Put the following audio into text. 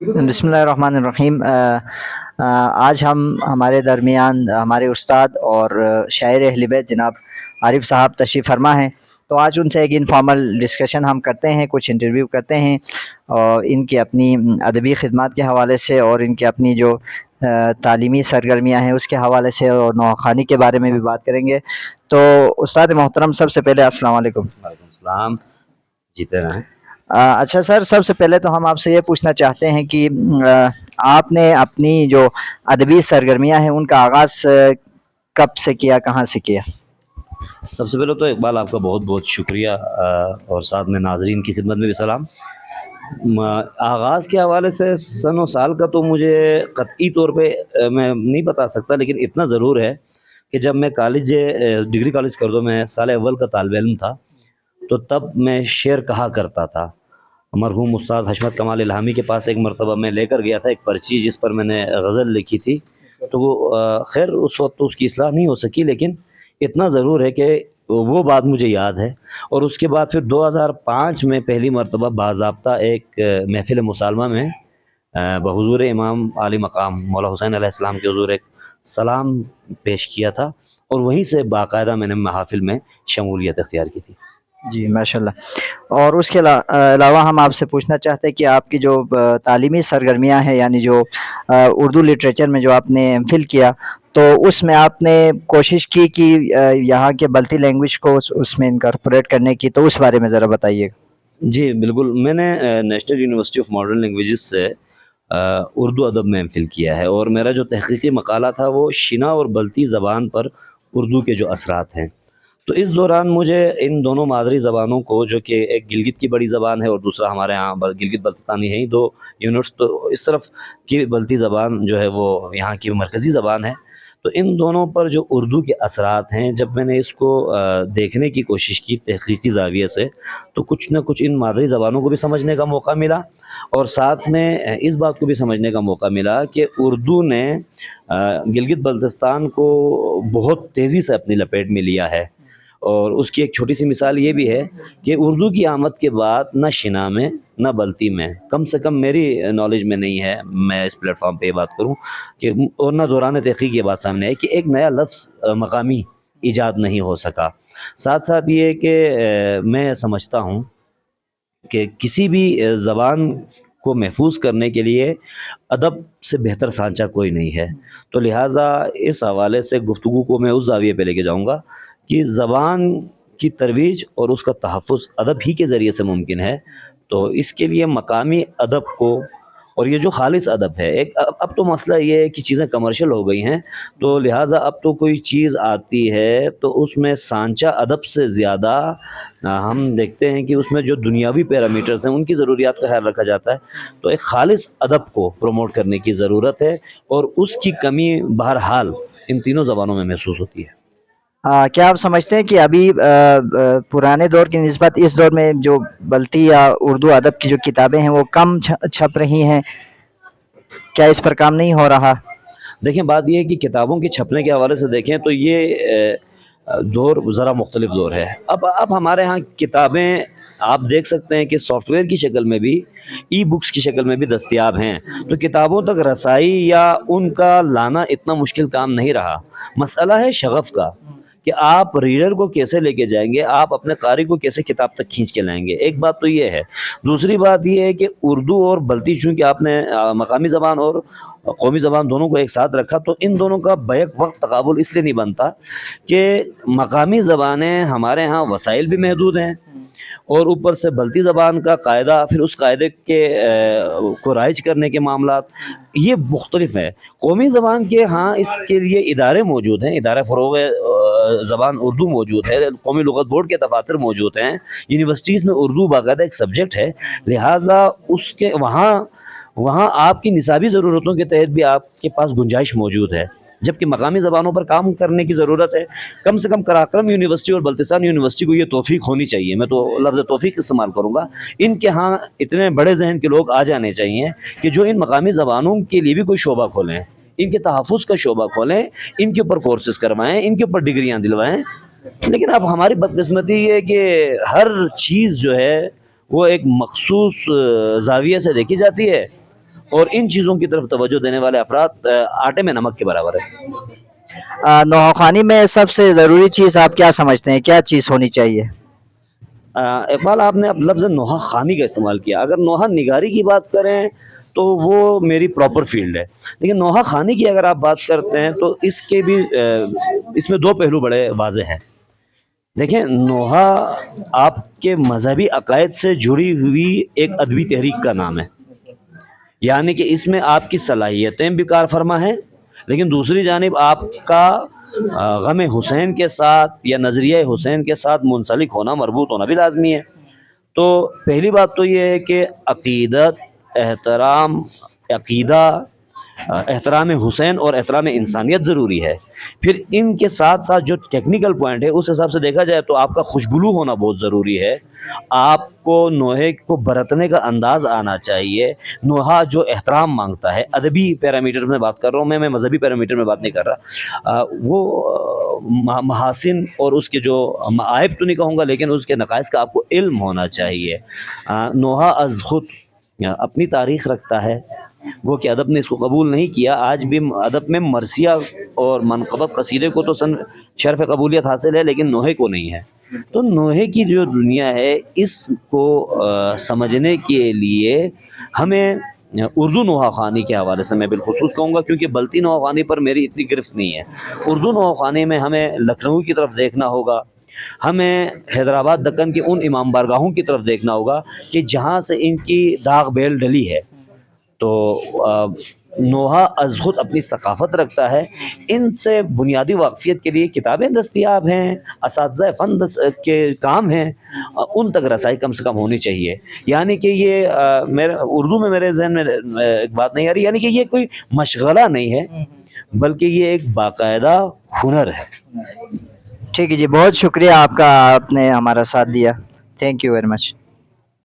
बिस्मिल्लाहिर्रहमानिर्रहीम। आज हम हमारे दरमियान हमारे उस्ताद और शायर अहल बैत जनाब आरिफ साहब तशरीफ़ फरमा हैं। तो आज उनसे एक इनफॉर्मल डिस्कशन हम करते हैं, कुछ इंटरव्यू करते हैं और इनकी अपनी अदबी ख़िदमत के हवाले से और इनकी अपनी जो तालीमी सरगर्मियाँ हैं उसके हवाले से और नौखानी के बारे में भी बात करेंगे। तो उस्ताद मोहतरम, सबसे पहले अस्सलाम वालेकुम। वालेकुम सलाम। जीते रहें। अच्छा सर, सबसे पहले तो हम आपसे ये पूछना चाहते हैं कि आपने अपनी जो अदबी सरगर्मियाँ हैं उनका आगाज़ कब से किया, कहाँ से किया? सबसे पहले तो इकबाल आपका बहुत बहुत शुक्रिया और साथ में नाज़रीन की खिदमत में भी सलाम। आगाज़ के हवाले से सन और साल का तो मुझे क़तई तौर पे मैं नहीं बता सकता, लेकिन इतना ज़रूर है कि जब मैं डिग्री कॉलेज कर दो मैं साल अव्वल का तालिब इल्म था, तो तब मैं शेर कहा करता था। मरहूम उस्ताद हशमत कमाल इल्हामी के पास एक मरतबा मैं लेकर गया था एक पर्ची जिस पर मैंने गज़ल लिखी थी, तो वो खैर उस वक्त तो उसकी इस्लाह नहीं हो सकी, लेकिन इतना ज़रूर है कि वो बात मुझे याद है। और उसके बाद फिर 2005 में पहली मरतबा बाज़ाब्ता एक महफ़िल मुसालमा में बहुज़ूर इमाम आली मकाम मौला हुसैन अलैहिस्सलाम के हुज़ूर एक सलाम पेश किया था, और वहीं से बाकायदा मैंने महफ़िल में शमूलियत इख्तियार की थी। जी माशाल्लाह। और उसके अलावा हम आपसे पूछना चाहते हैं कि आपकी जो तालीमी सरगर्मियाँ हैं, यानी जो उर्दू लिटरेचर में जो आपने एमफिल किया, तो उसमें आपने कोशिश की कि यहाँ के बल्ती लैंग्वेज को उसमें इनकॉर्पोरेट करने की, तो उस बारे में ज़रा बताइएगा। जी बिल्कुल, मैंने national university of modern languages से उर्दू अदब में एमफिल किया है, और मेरा जो तहक़ीक़ी मक़ाला था वो शिना और बल्ती ज़बान पर उर्दू के जो असरात हैं। तो इस दौरान मुझे इन दोनों मादरी ज़बानों को, जो कि एक गिलगित की बड़ी ज़बान है और दूसरा हमारे यहाँ गिलगित बल्तिस्तानी है ही दो यूनिट्स, तो इस तरफ की बल्ती ज़बान जो है वो यहाँ की मरकज़ी ज़बान है। तो इन दोनों पर जो उर्दू के असरात हैं, जब मैंने इसको देखने की कोशिश की तहक़ीक़ी ज़ाविये से, तो कुछ न कुछ इन मादरी ज़बानों को भी समझने का मौका मिला, और साथ में इस बात को भी समझने का मौका मिला कि उर्दू ने गिलगित बल्तिस्तान को बहुत तेज़ी से अपनी लपेट में लिया है। और उसकी एक छोटी सी मिसाल ये भी है कि उर्दू की आमद के बाद न शिना में न बल्ती में, कम से कम मेरी नॉलेज में नहीं है, मैं इस प्लेटफॉर्म पे बात करूं कि, और न दौरान तहक़ीक़ ये बात सामने आई कि एक नया लफ्ज़ मकामी ईजाद नहीं हो सका। साथ साथ ये कि मैं समझता हूँ कि किसी भी ज़बान को महफूज करने के लिए अदब से बेहतर सांचा कोई नहीं है। तो लिहाजा इस हवाले से गुफ्तगू को मैं उस ज़ाविये पे लेके जाऊँगा कि ज़बान की तरवीज और उसका तहफ़्फ़ुज़ अदब ही के ज़रिए से मुमकिन है। तो इसके लिए मकामी अदब को, और ये जो ख़ालिस अदब है, एक अब तो मसला ये है कि चीज़ें कमर्शियल हो गई हैं, तो लिहाजा अब तो कोई चीज़ आती है तो उसमें सांचा अदब से ज़्यादा हम देखते हैं कि उसमें जो दुनियावी पैरामीटर्स हैं उनकी ज़रूरियात का ख़्याल रखा जाता है। तो एक ख़ालिस अदब को प्रमोट करने की ज़रूरत है, और उसकी कमी बहरहाल इन तीनों ज़बानों में महसूस होती है। क्या आप समझते हैं कि अभी पुराने दौर की निस्बत इस दौर में जो बल्ती या उर्दू अदब की जो किताबें हैं वो कम छप रही हैं? क्या इस पर काम नहीं हो रहा? देखिए, बात ये है कि किताबों के छपने के हवाले से देखें तो ये दौर ज़रा मुख्तलिफ दौर है। अब हमारे यहाँ किताबें आप देख सकते हैं कि सॉफ्टवेयर की शक्ल में भी, ई बुक्स की शक्ल में भी दस्तयाब हैं। तो किताबों तक रसाई या उनका लाना इतना मुश्किल काम नहीं रहा। मसला है शग़फ़ का, कि आप रीडर को कैसे लेके जाएंगे, आप अपने क़ारी को कैसे किताब तक खींच के लाएंगे। एक बात तो ये है। दूसरी बात ये है कि उर्दू और बल्ती, चूँकि आपने मकामी ज़बान और कौमी ज़बान दोनों को एक साथ रखा, तो इन दोनों का बैक वक्त तक़ाबुल इसलिए नहीं बनता कि मकामी ज़बानें हमारे यहाँ वसाइल भी महदूद हैं, और ऊपर से बल्ती ज़बान का कायदा, फिर उस कायदे के को राइज करने के मामलात ये मुख्तलिफ हैं। कौमी ज़बान के हाँ इसके लिए इदारे मौजूद हैं, इदारा फ़रोग़ ज़बान उर्दू मौजूद है, कौमी लुग़त बोर्ड के दफ़ातर मौजूद हैं, यूनिवर्सिटीज़ में उर्दू बाकायदा एक सब्जेक्ट है। लिहाजा उसके वहाँ आपकी निसाबी ज़रूरतों के तहत भी आपके पास गुंजाइश मौजूद है, जबकि मकामी ज़बानों पर काम करने की ज़रूरत है। कम से कम कराक्रम यूनिवर्सिटी और बल्तिस्तान यूनिवर्सिटी को ये तौफ़ीक होनी चाहिए, मैं तो लफ्ज़ तौफ़ीक इस्तेमाल करूँगा, इनके यहाँ इतने बड़े ज़हन के लोग आ जाने चाहिए कि जो इन मकामी ज़बानों के लिए भी कोई शोबा खोलें, इनके तहफ़्फ़ुज़ का शोबा खोलें, इनके ऊपर कोर्सेज़ करवाएँ, इनके ऊपर डिग्रियाँ दिलवाएँ। लेकिन अब हमारी बदकिस्मती ये है कि हर चीज़ जो है وہ ایک مخصوص زاویے سے دیکھی جاتی ہے، اور ان چیزوں کی طرف توجہ دینے والے افراد آٹے میں نمک کے برابر ہے۔ نوحہ خوانی میں سب سے ضروری چیز آپ کیا سمجھتے ہیں، کیا چیز ہونی چاہیے؟ اقبال، آپ نے اب لفظ نوحہ خوانی کا استعمال کیا، اگر نوحہ نگاری کی بات کریں تو وہ میری پراپر فیلڈ ہے، لیکن نوحہ خوانی کی اگر آپ بات کرتے ہیں تو اس کے بھی اس میں دو پہلو بڑے واضح ہیں۔ دیکھیں، نوحہ آپ کے مذہبی عقائد سے جڑی ہوئی ایک ادبی تحریک کا نام ہے، یعنی کہ اس میں آپ کی صلاحیتیں بھی کار فرما ہیں، لیکن دوسری جانب آپ کا غم حسین کے ساتھ یا نظریہ حسین کے ساتھ منسلک ہونا، مربوط ہونا بھی لازمی ہے۔ تو پہلی بات تو یہ ہے کہ عقیدت، احترام حسین اور احترام انسانیت ضروری ہے۔ پھر ان کے ساتھ ساتھ جو ٹیکنیکل پوائنٹ ہے اس حساب سے دیکھا جائے تو آپ کا خوشگلو ہونا بہت ضروری ہے، آپ کو نوحے کو برتنے کا انداز آنا چاہیے۔ نوحہ جو احترام مانگتا ہے، ادبی پیرامیٹر میں بات کر رہا ہوں میں مذہبی پیرامیٹر میں بات نہیں کر رہا، وہ محاسن اور اس کے جو معائب تو نہیں کہوں گا، لیکن اس کے نقائص کا آپ کو علم ہونا چاہیے۔ نوحہ از خود اپنی تاریخ رکھتا ہے، وہ کہ ادب نے اس کو قبول نہیں کیا، آج بھی ادب میں مرثیہ اور منقبت قصیدے کو تو شرف قبولیت حاصل ہے، لیکن نوحے کو نہیں ہے۔ تو نوحے کی جو دنیا ہے اس کو سمجھنے کے لیے ہمیں اردو نوحہ خوانی کے حوالے سے میں بالخصوص کہوں گا، کیونکہ بلتی نوحہ خوانی پر میری اتنی گرفت نہیں ہے۔ اردو نوحہ خوانی میں ہمیں لکھنؤ کی طرف دیکھنا ہوگا، ہمیں حیدرآباد دکن کی ان امام بارگاہوں کی طرف دیکھنا ہوگا کہ جہاں سے ان کی داغ بیل ڈلی ہے۔ تو نوحہ از خود اپنی ثقافت رکھتا ہے، ان سے بنیادی واقفیت کے لیے کتابیں دستیاب ہیں، اساتذہ فن کے کام ہیں، ان تک رسائی کم سے کم ہونی چاہیے۔ یعنی کہ یہ اردو میں میرے ذہن میں ایک بات نہیں آ رہی، یعنی کہ یہ کوئی مشغلہ نہیں ہے، بلکہ یہ ایک باقاعدہ ہنر ہے۔ ٹھیک ہے جی، بہت شکریہ آپ کا، آپ نے ہمارا ساتھ دیا، تھینک یو ویری مچ۔